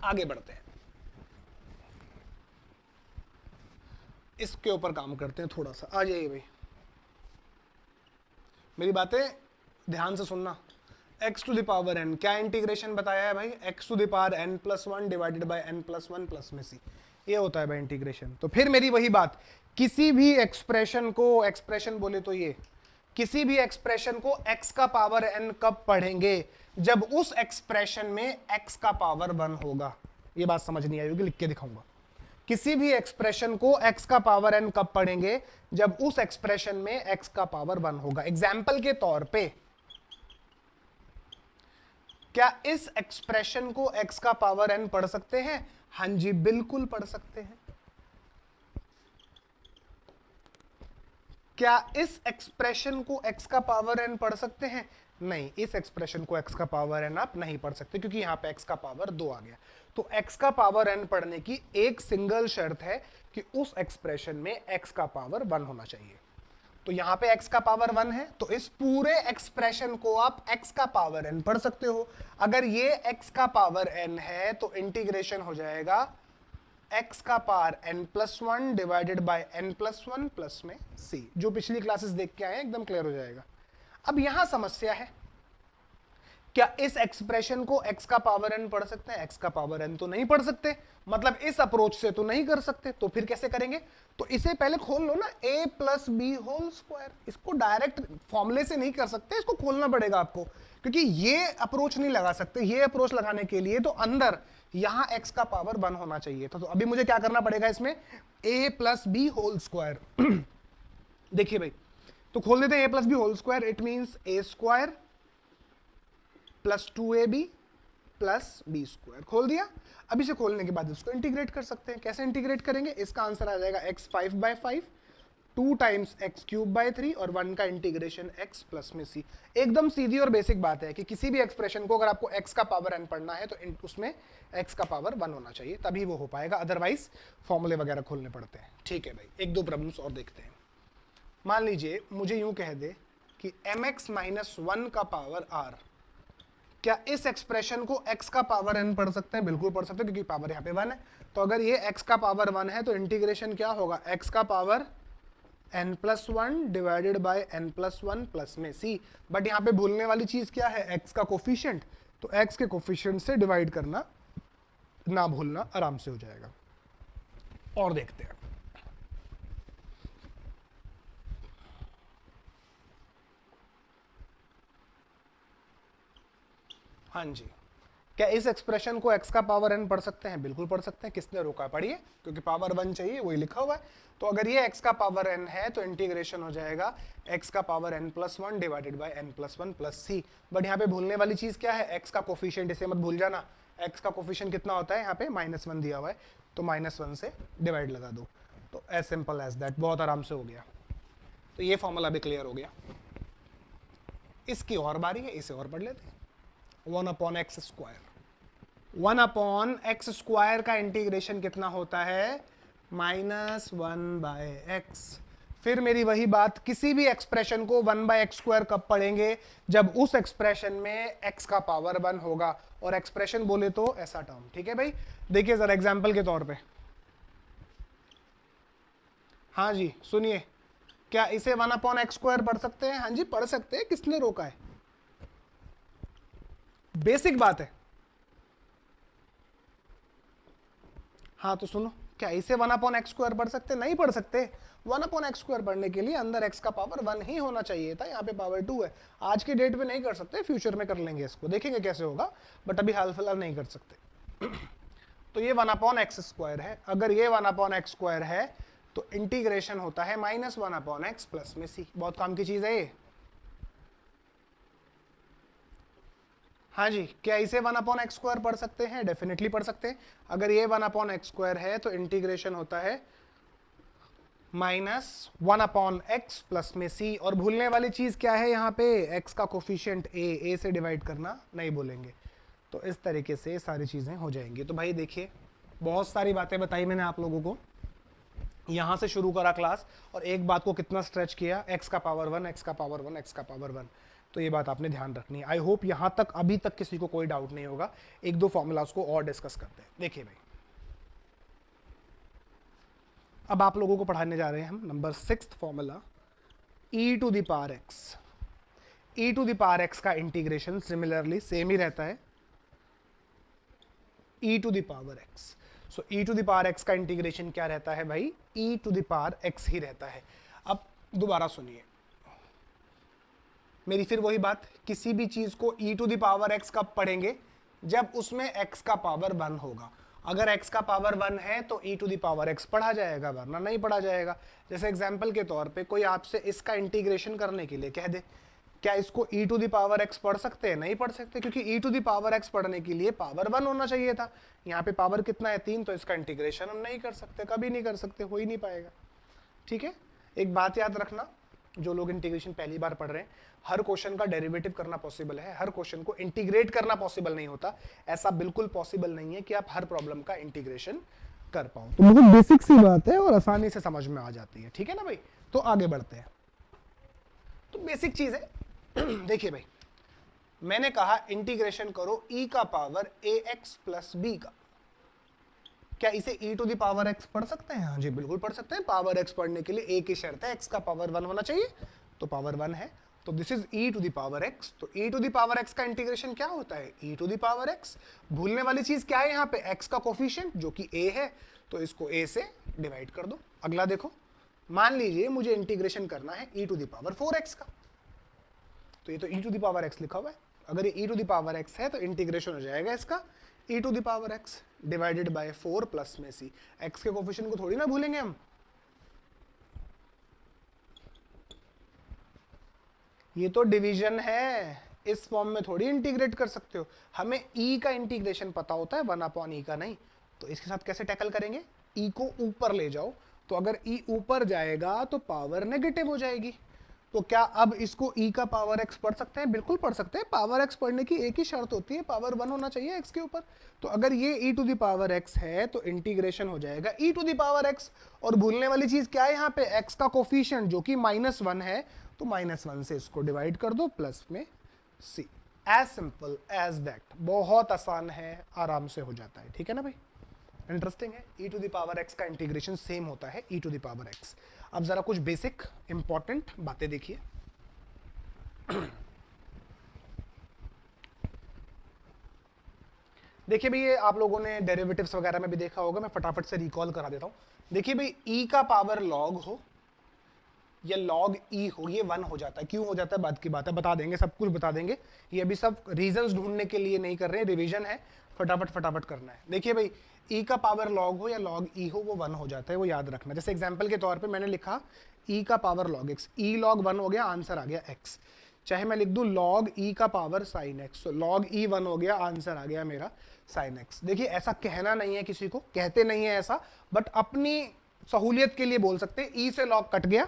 आगे बढ़ते हैं, इसके ऊपर काम करते हैं थोड़ा सा। आ जाइए भाई, मेरी बातें ध्यान से सुनना। x to the power n, क्या इंटीग्रेशन बताया है भाई, x to the power n plus 1 divided by n plus 1 plus में c, ये होता है भाई इंटीग्रेशन। तो फिर मेरी वही बात, किसी भी एक्सप्रेशन को, एक्सप्रेशन बोले तो ये, किसी भी एक्सप्रेशन को x का पावर n कब पढ़ेंगे, जब उस एक्सप्रेशन में x का पावर 1 होगा। ये बात समझ नहीं आई होगी, लिख के दिखाऊंगा। किसी भी एक्सप्रेशन को x का पावर n कब पढ़ेंगे, जब उस एक्सप्रेशन में x का पावर 1 होगा। एग्जाम्पल के तौर पे, क्या इस एक्सप्रेशन को x का पावर n पढ़ सकते हैं? हाँ जी, बिल्कुल पढ़ सकते हैं। क्या इस एक्सप्रेशन को x का पावर n पढ़ सकते हैं? नहीं, इस एक्सप्रेशन को x का पावर n आप नहीं पढ़ सकते, क्योंकि यहां पे x का पावर 2 आ गया। तो x का पावर n पढ़ने की एक सिंगल शर्त है कि उस एक्सप्रेशन में x का पावर 1 होना चाहिए। तो यहां पे x का पावर 1 है, तो इस पूरे एक्सप्रेशन को आप x का पावर n पढ़ सकते हो। अगर ये x का पावर n है तो इंटीग्रेशन हो जाएगा x का power n plus 1 divided by n plus 1 plus में c। जो पिछली क्लासेस देख के आए हैं एकदम क्लियर हो जाएगा। अब यहां समस्या है, क्या इस एक्सप्रेशन को x का पावर n पढ़ सकते हैं? x का पावर n तो नहीं पढ़ सकते, मतलब इस अप्रोच से तो नहीं कर सकते। तो फिर कैसे करेंगे? तो इसे पहले खोल लो ना, a plus b whole square. इसको डायरेक्ट फॉर्मूले से नहीं कर सकते, इसको खोलना पड़ेगा आपको, क्योंकि ये अप्रोच नहीं लगा सकते। ये अप्रोच लगाने के लिए तो अंदर यहां x का पावर 1 होना चाहिए था। तो अभी मुझे क्या करना पड़ेगा इसमें, a plus b whole square. देखिए भाई, तो खोल देते हैं a plus b whole square. It means a square plus 2ab plus b square. खोल दिया। अब इसे खोलने के बाद इसको इंटीग्रेट कर सकते हैं। कैसे इंटीग्रेट करेंगे? इसका आंसर आ जाएगा x 5/5, 2 times x cube by 3 और 1 का इंटीग्रेशन x प्लस में c। एकदम सीधी और बेसिक बात है कि किसी भी एक्सप्रेशन को अगर आपको x का पावर n पढ़ना है तो उसमें x का पावर 1 होना चाहिए, तभी वो हो पाएगा, अदरवाइज फॉर्मूले वगैरह खोलने पड़ते हैं। ठीक है भाई, एक दो प्रॉब्लम्स और देखते हैं। मान लीजिए मुझे यूं कह दे कि mx माइनस 1 का पावर r, क्या इस एक्सप्रेशन को x का पावर n पढ़ सकते हैं? बिल्कुल पढ़ सकते हैं, क्योंकि पावर यहाँ पे 1 है। तो अगर ये x का पावर 1 है तो इंटीग्रेशन क्या होगा, x का power n plus 1 divided by n plus 1 plus में c। बट यहाँ पे भूलने वाली चीज क्या है, x का कोफिशिएंट। तो x के कोफिशिएंट से डिवाइड करना ना भूलना, आराम से हो जाएगा। और देखते हैं, हाँ जी, क्या इस एक्सप्रेशन को x का पावर n पढ़ सकते हैं? बिल्कुल पढ़ सकते हैं। किसने रोका? पढ़िए, क्योंकि पावर 1 चाहिए, वही लिखा हुआ है। तो अगर ये x का पावर n है तो इंटीग्रेशन हो जाएगा x का power n plus 1 divided by n plus 1 plus c। But यहाँ पे भूलने वाली चीज क्या है, x का कोफिशिएंट, इसे मत भूल जाना। x का कोफिशिएंट कितना होता है? यहाँ पे -1 दिया हुआ है, तो -1 से डिवाइड लगा दो। तो एज सिंपल एज दैट, बहुत आराम से हो गया। तो ये फॉर्मूला भी क्लियर हो गया। इसकी और बारी है, इसे और पढ़ लेते हैं। 1/x स्क्वायर, 1/x स्क्वायर का इंटीग्रेशन कितना होता है? -1/x। फिर मेरी वही बात, किसी भी एक्सप्रेशन को 1/x स्क्वायर कब पढ़ेंगे? जब उस एक्सप्रेशन में x का पावर 1 होगा। और एक्सप्रेशन बोले तो ऐसा टर्म, ठीक है भाई। देखिए जरा एग्जांपल के तौर पे, हाँ जी सुनिए, क्या इसे 1/x स्क्वायर पढ़ सकते हैं? हाँ जी पढ़ सकते हैं, किसने रोका है? बेसिक बात है। हाँ तो सुनो, क्या इसे 1/x स्क्वायर पढ़ सकते? नहीं पढ़ सकते। 1/x स्क्वायर पढ़ने के लिए अंदर x का पावर 1 ही होना चाहिए था, यहाँ पे पावर 2 है। आज के डेट पे नहीं कर सकते, फ्यूचर में कर लेंगे इसको, देखेंगे कैसे होगा, बट अभी हाल फिलहाल नहीं कर सकते। तो ये 1/x स्क्वायर है। अगर ये 1/x स्क्वायर है तो इंटीग्रेशन होता है -1/x प्लस में c। बहुत काम की चीज है ये। हाँ जी, क्या इसे 1/x स्क्वायर पढ़ सकते हैं? डेफिनेटली पढ़ सकते हैं। अगर ये 1/x स्क्वायर है तो इंटीग्रेशन होता है -1/x प्लस में c, और भूलने वाली चीज क्या है यहाँ पे, x का कोफिशिएंट a से डिवाइड करना नहीं बोलेंगे। तो इस तरीके से सारी चीजें हो जाएंगी। तो भाई देखिए बहुत सारी बातें बताई मैंने आप लोगों को, यहां से शुरू करा क्लास, और एक बात को कितना स्ट्रेच किया, x का पावर 1, x का पावर 1, x का पावर 1। तो ये बात आपने ध्यान रखनी है। आई होप यहां तक अभी तक किसी को कोई डाउट नहीं होगा। एक दो फॉर्मूलाज को और डिस्कस करते हैं। देखिए भाई, अब आप लोगों को पढ़ाने जा रहे हैं हम number 6 formula, e to the power x। e to the power x का इंटीग्रेशन सिमिलरली सेम ही रहता है, e to the power x। So e to the power x का इंटीग्रेशन क्या रहता है भाई, e to the power x ही रहता है। अब दोबारा सुनिए मेरी फिर वही बात, किसी भी चीज को e to the power x कब पढ़ेंगे, जब उसमें x का पावर 1 होगा। अगर x का पावर 1 है तो e to the power x पढ़ा जाएगा, वरना नहीं पढ़ा जाएगा। जैसे एग्जांपल के तौर पे कोई आपसे इसका इंटीग्रेशन करने के लिए कह दे, क्या इसको e to the power x पढ़ सकते हैं? नहीं पढ़ सकते, क्योंकि e to the power x पढ़ने के लिए पावर 1 होना चाहिए था। यहाँ पे पावर कितना है, 3, तो इसका इंटीग्रेशन हम नहीं कर सकते, कभी नहीं कर सकते, हो ही नहीं पाएगा। ठीक है, एक बात याद रखना, जो लोग इंटीग्रेशन पहली बार पढ़ रहे हैं, हर क्वेश्चन का डेरिवेटिव करना पॉसिबल है, हर क्वेश्चन को इंटीग्रेट करना पॉसिबल नहीं होता। ऐसा बिल्कुल पॉसिबल नहीं है कि आप हर प्रॉब्लम का इंटीग्रेशन कर पाओ। तो बहुत बेसिक सी बात है और आसानी से समझ में आ जाती है। ठीक है ना भाई, तो आगे बढ़ते हैं। तो बेसिक चीज है देखिए भाई, मैंने कहा इंटीग्रेशन करो e का पावर ax प्लस b का। क्या इसे e to the power x पढ़ सकते हैं? हाँ जी बिल्कुल पढ़ सकते हैं। पावर x पढ़ने के लिए एक ही शर्त है, x का पावर 1 होना चाहिए, तो पावर 1 है, तो this is e to the power x। तो e to the power x का इंटीग्रेशन क्या होता है, e to the power x। भूलने वाली चीज क्या है यहाँ पे, x का कोफिशिएंट जो कि a है, तो इसको a से डिवाइड कर दो। अगला देखो, मान लीजिए मुझे इंटीग्रेशन करना है e to the power 4x का, तो ये तो e to the power x लिखा हुआ है। अगर ये e to the power x है तो इंटीग्रेशन हो जाएगा इसका e to the power x divided by 4 plus में c। x के कोफिशिएंट को थोड़ी ना भूलेंगे हम, ये तो डिवीजन है, इस फॉर्म में थोड़ी इंटीग्रेट कर सकते हो। हमें e का इंटीग्रेशन पता होता है, 1/e का नहीं। तो इसके साथ कैसे टैकल करेंगे, e को ऊपर ले जाओ, तो अगर e ऊपर जाएगा तो पावर नेगेटिव हो जाएगी। तो क्या अब इसको e का पावर x पढ़ सकते हैं? बिल्कुल पढ़ सकते हैं। पावर x पढ़ने की एक ही शर्त होती है, पावर 1 होना चाहिए x के ऊपर। तो अगर ये e to the power x है तो इंटीग्रेशन हो जाएगा e to the power x। और भूलने वाली चीज क्या है यहाँ पे, x का कोफिशिएंट जो कि -1 है, तो -1 से इसको डिवाइड कर दो प्लस में c। As simple as that, बहुत आसान है, आराम से हो जाता है। ठीक है ना भाई, इंटरेस्टिंग है। e to the power x का इंटीग्रेशन सेम होता है e to the power x। अब जरा कुछ बेसिक इंपॉर्टेंट बातें देखिए। देखिए भाई, ये आप लोगों ने डेरिवेटिव्स वगैरह में भी देखा होगा, मैं फटाफट से रिकॉल करा देता हूं। देखिए भाई, e का पावर लॉग हो या लॉग e हो, ये 1 हो जाता है। क्यों हो जाता है बात की बात है, बता देंगे, सब कुछ बता देंगे। ये अभी सब रीजंस ढूंढने के लिए नहीं कर रहे हैं, रिवीजन है, फटाफट फटाफट करना है। देखिए भाई, e का पावर लॉग हो या लॉग e हो, वो 1 हो जाता है, वो याद रखना। जैसे एग्जांपल के तौर पे मैंने लिखा e का power log x, e log 1 हो गया, आंसर आ गया x। चाहे मैं लिख दूं लॉग e का पावर साइन x, तो लॉग e 1 हो गया, आंसर आ गया मेरा साइन x। देखिए ऐसा कहना नहीं है, किसी को कहते नहीं है ऐसा, बट अपनी सहूलियत के लिए बोल सकते हैं e से लॉग कट गया,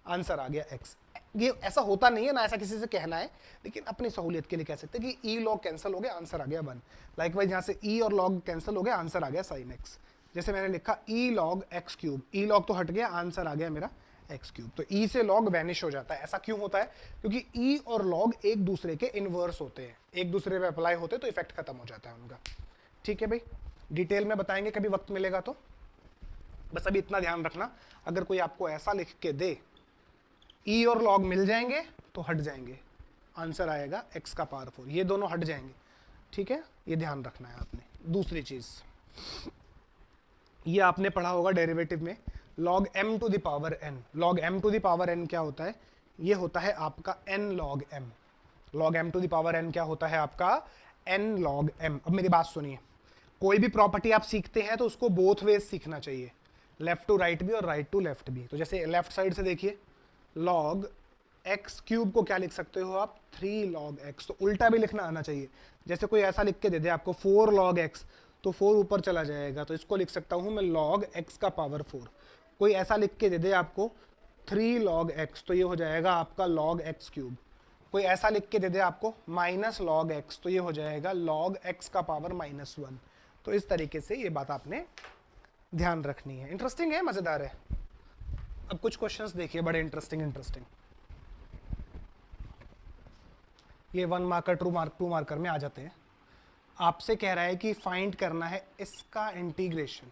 आंसर आ गया x। ये ऐसा होता नहीं है ना, ऐसा किसी से कहना है, लेकिन अपनी सहूलियत के लिए कह सकते हैं कि e लॉग कैंसिल हो गया, आंसर आ गया 1। लाइकवाइज यहाँ से e और लॉग कैंसिल हो गया, आंसर आ गया साइन x। जैसे मैंने लिखा e log x cube, e log तो हट गया, आंसर आ गया मेरा x क्यूब। तो e से लॉग वैनिश हो जाता है। ऐसा क्यों होता है, क्योंकि e और लॉग एक दूसरे के इनवर्स होते हैं, एक दूसरे पे अप्लाई होते हैं, तो इफेक्ट खत्म हो जाता है उनका। ठीक है भाई, डिटेल में बताएंगे कभी वक्त मिलेगा तो। बस अभी इतना ध्यान रखना, अगर कोई आपको ऐसा लिख के दे e और log मिल जाएंगे तो हट जाएंगे, आंसर आएगा x का पावर 4, ये दोनों हट जाएंगे। ठीक है, ये ध्यान रखना है आपने। दूसरी चीज, ये आपने पढ़ा होगा डेरिवेटिव में, log m to the power n। log m to the power n क्या होता है, ये होता है आपका n log m। log m to the power n क्या होता है आपका n log m। अब मेरी बात सुनिए, कोई भी प्रॉपर्टी आप सीखते हैं तो उसको बोथ वेज सीखना चाहिए, लेफ्ट टू राइट भी और राइट टू लेफ्ट भी। तो जैसे लेफ्ट साइड से देखिए, log x क्यूब को क्या लिख सकते हो आप, 3 log x। तो उल्टा भी लिखना आना चाहिए। जैसे कोई ऐसा लिख के दे दे आपको 4 log x, तो 4 ऊपर चला जाएगा, तो इसको लिख सकता हूं मैं log x का पावर 4। कोई ऐसा लिख के दे दे आपको 3 log x, तो ये हो जाएगा आपका log x क्यूब। कोई ऐसा लिख के दे दे आपको माइनस log x, तो ये हो जाएगा log x का पावर -1। तो इस तरीके से ये बात आपने ध्यान रखनी है। इंटरेस्टिंग है, मजेदार है। अब कुछ क्वेश्चंस देखिए बड़े इंटरेस्टिंग। ये 1 मार्कर 2 मार्कर में आ जाते हैं। आपसे कह रहा है कि फाइंड करना है इसका इंटीग्रेशन।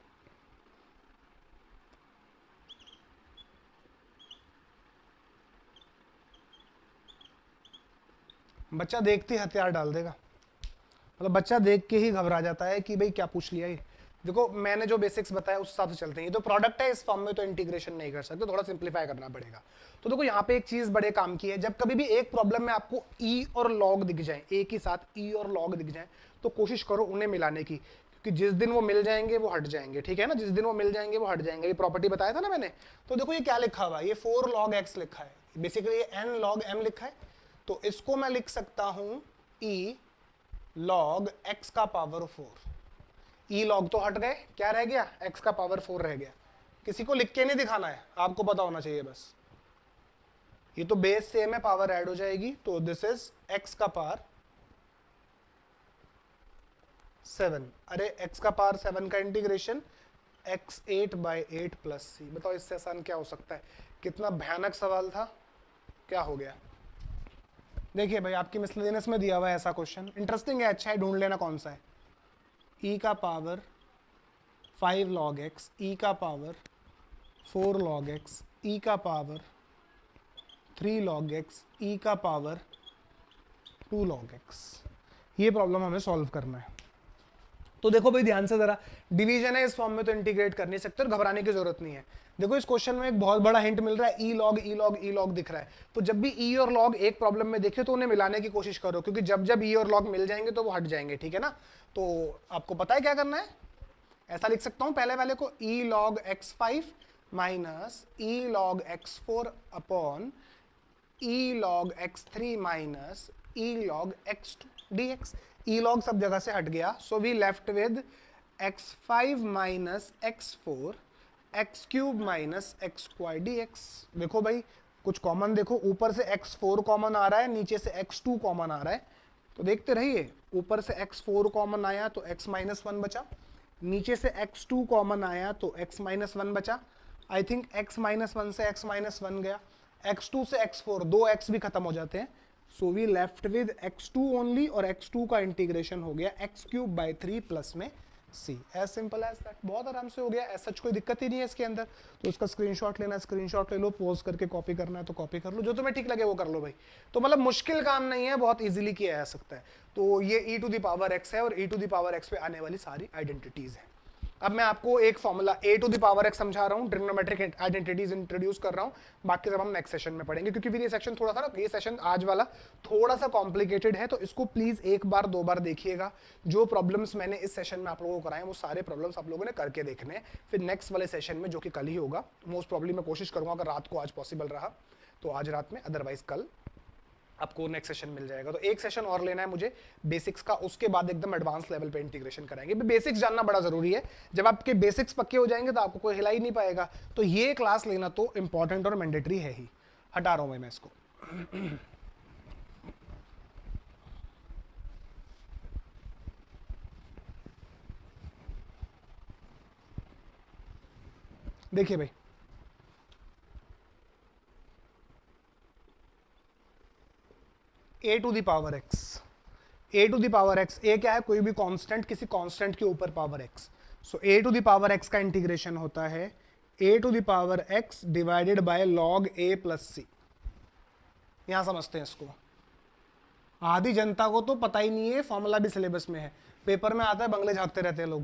बच्चा देखते ही हथियार डाल देगा, मतलब बच्चा देख के ही घबरा जाता है कि भाई क्या पूछ लिया ये। देखो मैंने जो बेसिक्स बताया उस हिसाब से चलते हैं। ये तो प्रोडक्ट है, इस फॉर्म में तो इंटीग्रेशन नहीं कर सकते, थोड़ा सिंप्लीफाई करना पड़ेगा। तो देखो यहाँ पे एक चीज बड़े काम की है, जब कभी भी एक प्रॉब्लम में आपको ई और लॉग दिख जाए, एक ही साथ ई और लॉग दिख जाए, तो कोशिश करो उन्हें मिलाने की, क्योंकि जिस दिन वो मिल जाएंगे वो हट जाएंगे, ठीक है ना। जिस दिन वो मिल जाएंगे वो हट जाएंगे। ये प्रॉपर्टी बताया था ना मैंने। तो देखो ये क्या लिखा हुआ है, ये 4 log x लिखा है, बेसिकली ये n log m लिखा है। तो इसको मैं लिख सकता हूं e log x का पावर 4। ई लॉग तो हट गए, क्या रह गया, x का पावर 4 रह गया। किसी को लिख के नहीं दिखाना है, आपको पता होना चाहिए बस। ये तो बेस सेम है, पावर ऐड हो जाएगी, तो दिस इज x का पावर 7। अरे x का पावर 7 का इंटीग्रेशन x 8/8 प्लस c। बताओ इससे आसान क्या हो सकता है। कितना भयानक सवाल था, क्या हो गया। देखिए भाई आपकी मिसलेनियस में दिया हुआ है ऐसा क्वेश्चन, इंटरेस्टिंग है, अच्छा है, ढूंढ लेना कौन सा है। e का पावर 5 log x, e का पावर 4 log x, e का पावर 3 log x, e का पावर 2 log x। ये प्रॉब्लम हमें सॉल्व करना है। तो देखो भाई ध्यान से जरा, डिवीजन है, इस फॉर्म में तो इंटीग्रेट कर नहीं सकते और घबराने की जरूरत नहीं है। देखो इस क्वेश्चन में एक बहुत बड़ा हिंट मिल रहा है, ई लॉग ई लॉग ई लॉग दिख रहा है। तो जब भी ई और लॉग एक प्रॉब्लम में देखे तो उन्हें मिलाने की कोशिश करो, क्योंकि जब जब ई और लॉग मिल जाएंगे तो वो हट जाएंगे, ठीक है ना। तो आपको पता है क्या करना है, ऐसा लिख सकता हूं पहले वाले को, e log x5 minus e log x4 upon e log x3 minus e log x2 dx। E log सब जगह से हट गया, so we left with x5 minus x4 x cube minus x square dx। देखो भाई कुछ common देखो, ऊपर से x4 कॉमन आ रहा है, नीचे से x2 कॉमन आ रहा है। तो देखते रहिए, ऊपर से x4 कॉमन आया तो x माइनस 1 बचा, नीचे से x2 कॉमन आया तो x माइनस 1 बचा। आई थिंक x माइनस 1 से x माइनस 1 गया, x2 से x4, दो x भी खत्म हो जाते हैं। So we left with x2 only, और x2 का इंटीग्रेशन हो गया x³/3 प्लस में c। As simple as that, बहुत आराम से हो गया, ऐसा कोई दिक्कत ही नहीं है इसके अंदर। तो इसका स्क्रीनशॉट लेना, स्क्रीनशॉट ले लो, पोज करके कॉपी करना है तो कॉपी कर लो, जो तुम्हें ठीक लगे वो कर लो भाई। तो मतलब मुश्किल काम नहीं है, बहुत इजीली किया जा सकता है। तो ये e to the power x है और e to the power x पे आने वाली सारी आइडेंटिटीज है। अब मैं आपको एक formula a to the power x समझा रहा हूँ, ट्रिग्नोमेट्रिक आइडेंटिटीज इंट्रोड्यूस कर रहा हूँ, बाकी सब हम नेक्स्ट सेशन में पढ़ेंगे, क्योंकि फिर ये सेक्शन थोड़ा सा ना, ये सेशन आज वाला थोड़ा सा कॉम्प्लिकेटेड है, तो इसको प्लीज एक बार दो बार देखिएगा। जो प्रॉब्लम्स मैंने इस सेशन में आप लोगों को कराए वो सारे प्रॉब्लम्स आप लोगों ने करके देखने हैं। फिर नेक्स्ट वाले सेशन में, जो कि कल ही होगा, मोस्ट प्रॉब्लली मैं कोशिश करूंगा अगर रात को आज पॉसिबल रहा तो आज रात में, अदरवाइज कल आपको नेक्स्ट सेशन मिल जाएगा। तो एक सेशन और लेना है मुझे बेसिक्स का, उसके बाद एकदम एडवांस लेवल पे इंटीग्रेशन कराएंगे। बेसिक्स जानना बड़ा जरूरी है, जब आपके बेसिक्स पक्के हो जाएंगे तो आपको कोई हिला ही नहीं पाएगा। तो ये क्लास लेना तो इंपॉर्टेंट और मैंडेटरी है ही। हटा रहा हूं मैं इसको। देखिए भाई, a to the power x, a to the power x, a क्या है, कोई भी कांस्टेंट, किसी कांस्टेंट के ऊपर power x। So a to the power x का इंटीग्रेशन होता है a to the power x divided by log a plus c। यहां समझते हैं इसको। आधी जनता को तो पता ही नहीं है, फॉर्मूला भी सिलेबस में है, पेपर में आता है, बंगले झांकते रहते हैं लोग।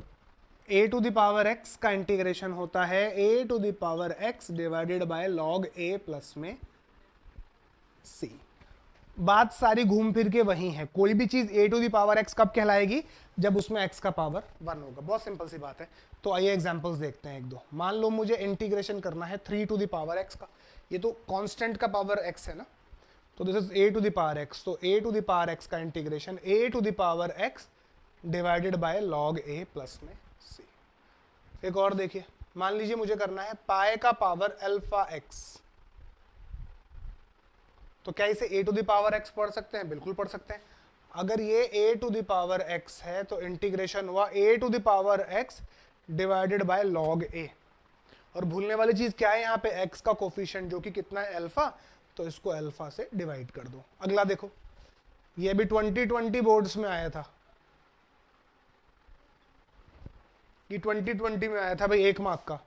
a to the power x का इंटीग्रेशन होता है a to the power x divided by log a plus में c। बात सारी घूम फिर के वही है, कोई भी चीज a to the power x कब कहलाएगी, जब उसमें x का पावर 1 होगा। बहुत सिंपल सी बात है। तो आइए एग्जांपल्स देखते हैं एक दो। मान लो मुझे इंटीग्रेशन करना है 3 टू द पावर x का, ये तो कांस्टेंट का पावर x है ना, तो this is a to the power x। तो a to the power x का integration a to the power x divided by log a plus में c। एक और देखिए, मान लीजिए मुझे करना है पाई का पावर अल्फा एक्स, तो क्या इसे a to the power x पढ़ सकते हैं? बिल्कुल पढ़ सकते हैं। अगर ये a to the power x है तो इंटीग्रेशन हुआ a to the power x divided by log a. और भूलने वाली चीज क्या है यहाँ पे, एक्स का कोफिशिएंट जो कि कितना है, अल्फा, तो इसको अल्फा से डिवाइड कर दो। अगला देखो, ये भी 2020 बोर्ड्स में आया था, ये 2020 में आया था भाई, 1 मार्क का।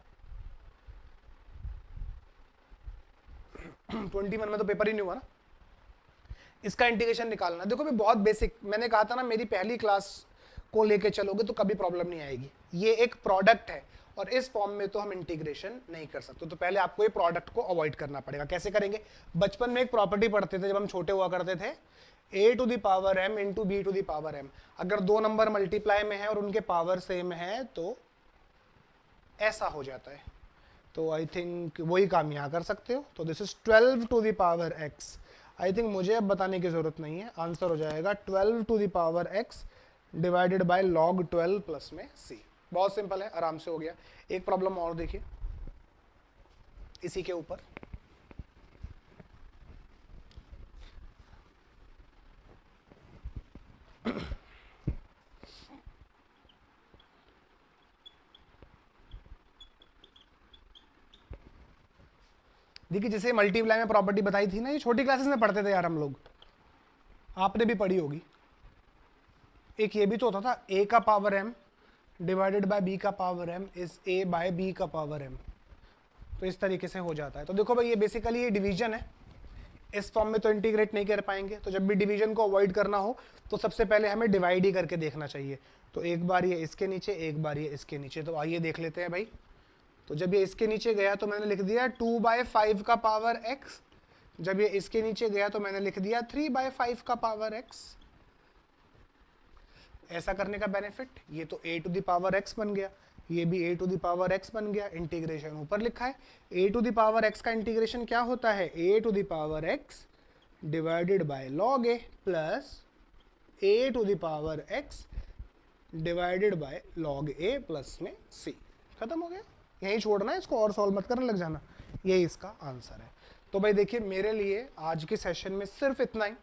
21 में तो पेपर ही नहीं हुआ ना। इसका इंटीग्रेशन निकालना, देखो भाई बहुत बेसिक, मैंने कहा था ना मेरी पहली क्लास को लेके चलोगे तो कभी प्रॉब्लम नहीं आएगी। ये एक प्रोडक्ट है और इस फॉर्म में तो हम इंटीग्रेशन नहीं कर सकते, तो पहले आपको ये प्रोडक्ट को अवॉइड करना पड़ेगा। कैसे करेंगे? बचपन में एक प्रॉपर्टी पढ़ते थे जब हम छोटे हुआ करते थे, a to the power m into b to the power m। अगर दो नंबर मल्टीप्लाई में है और उनके पावर सेम है तो ऐसा हो जाता है। तो आई थिंक वही काम यहाँ कर सकते हो। तो this is 12 to the power x। I think मुझे अब बताने की जरूरत नहीं है, आंसर हो जाएगा 12 to the power x divided by log 12 plus में c। बहुत सिंपल है, आराम से हो गया। एक प्रॉब्लम और देखिए इसी के ऊपर। देखिए जैसे मल्टीप्लाई में प्रॉपर्टी बताई थी ना, ये छोटी क्लासेस में पढ़ते थे यार हम लोग, आपने भी पढ़ी होगी। एक ये भी तो होता था a का power m divided by b का power m is a by b का पावर m। तो इस तरीके से हो जाता है। तो देखो भाई ये बेसिकली ये डिवीजन है, इस फॉर्म में तो इंटीग्रेट नहीं कर पाएंगे। तो जब भी डिवीजन को अवॉइड करना हो तो सबसे पहले हमें डिवाइड ही करके देखना चाहिए। तो एक बार ये इसके नीचे, एक बार ये इसके नीचे। तो आइए देख लेते हैं भाई। तो जब ये इसके नीचे गया तो मैंने लिख दिया 2/5 का पावर x, जब ये इसके नीचे गया तो मैंने लिख दिया 3/5 का पावर x। ऐसा करने का बेनिफिट, ये तो a to the power x बन गया, ये भी a to the power x बन गया। इंटीग्रेशन ऊपर लिखा है, a to the power x का इंटीग्रेशन क्या होता है, a to the power x divided by log a plus a to the power x divided by log a plus में c। खत्म हो गया, यही छोड़ना है इसको और सॉल्व मत करने लग जाना। यही इसका आंसर है। तो भाई देखिए मेरे लिए आज के सेशन में सिर्फ इतना ही।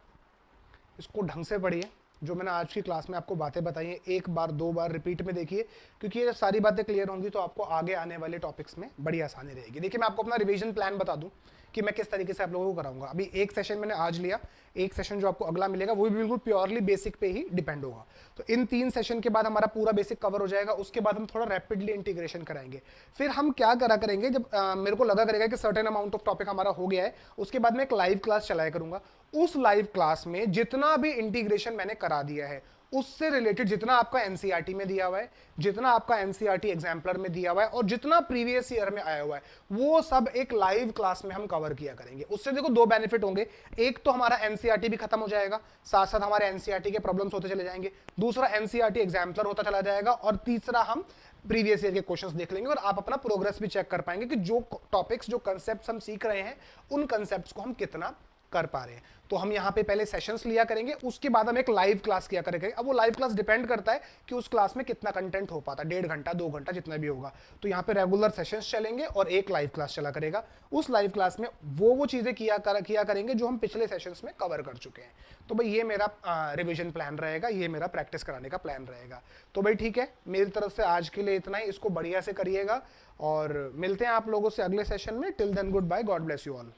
इसको ढंग से पढ़िए, जो मैंने आज की क्लास में आपको बातें बताई हैं एक बार दो बार रिपीट में देखिए, क्योंकि ये सारी बातें क्लियर होंगी तो आपको आगे आने वाले टॉपिक्स में बड़ी आसानी रहेगी। देखिए मैं आपको अपना रिवीजन प्लान बता दूं कि मैं किस तरीके से आप लोगों को कराऊंगा। अभी एक सेशन मैंने आज लिया, एक सेशन जो आपको अगला मिलेगा वो भी बिल्कुल प्योरली बेसिक पे ही डिपेंड होगा। तो इन 3 सेशन के बाद हमारा पूरा बेसिक कवर हो जाएगा। उसके बाद हम थोड़ा रैपिडली इंटीग्रेशन कराएंगे। फिर हम क्या करा करेंगे, जब मेरे को लगा करेगा कि सर्टेन अमाउंट ऑफ टॉपिक हमारा हो गया है, उसके बाद मैं एक लाइव क्लास चलाया करूंगा। उस लाइव क्लास में जितना भी इंटीग्रेशन मैंने करा दिया है उससे रिलेटेड जितना आपका एनसीईआरटी में दिया हुआ है, जितना आपका एनसीईआरटी एग्जाम्पलर में दिया हुआ है और जितना प्रीवियस ईयर में आया हुआ है, वो सब एक लाइव क्लास में हम कवर किया करेंगे। उससे देखो 2 बेनिफिट होंगे। एक तो हमारा एनसीईआरटी भी खत्म हो जाएगा, साथ साथ हमारे एनसीईआरटी के प्रॉब्लम्स होते चले जाएंगे। दूसरा एनसीईआरटी एग्जाम्पलर होता चला जाएगा। और तीसरा हम प्रीवियस ईयर के क्वेश्चंस देख लेंगे और आप अपना प्रोग्रेस भी चेक कर पाएंगे कि जो टॉपिक्स, जो कंसेप्ट हम सीख रहे हैं उन कंसेप्ट को हम कितना कर पा रहे हैं। तो हम यहाँ पे पहले सेशंस लिया करेंगे, उसके बाद हम एक लाइव क्लास किया करेंगे। अब वो लाइव क्लास डिपेंड करता है कि उस क्लास में कितना कंटेंट हो पाता है, 1.5 घंटा 2 घंटा जितना भी होगा। तो यहाँ पे रेगुलर सेशंस चलेंगे और एक लाइव क्लास चला करेगा। उस लाइव क्लास में वो चीजें किया करेंगे जो हम पिछले सेशंस में कवर कर चुके हैं। तो भाई ये मेरा रिविजन प्लान रहेगा, ये मेरा प्रैक्टिस कराने का प्लान रहेगा। तो भाई ठीक है, मेरी तरफ से आज के लिए इतना ही। इसको बढ़िया से करिएगा और मिलते हैं आप लोगों से अगले सेशन में। Till then goodbye, God bless you all.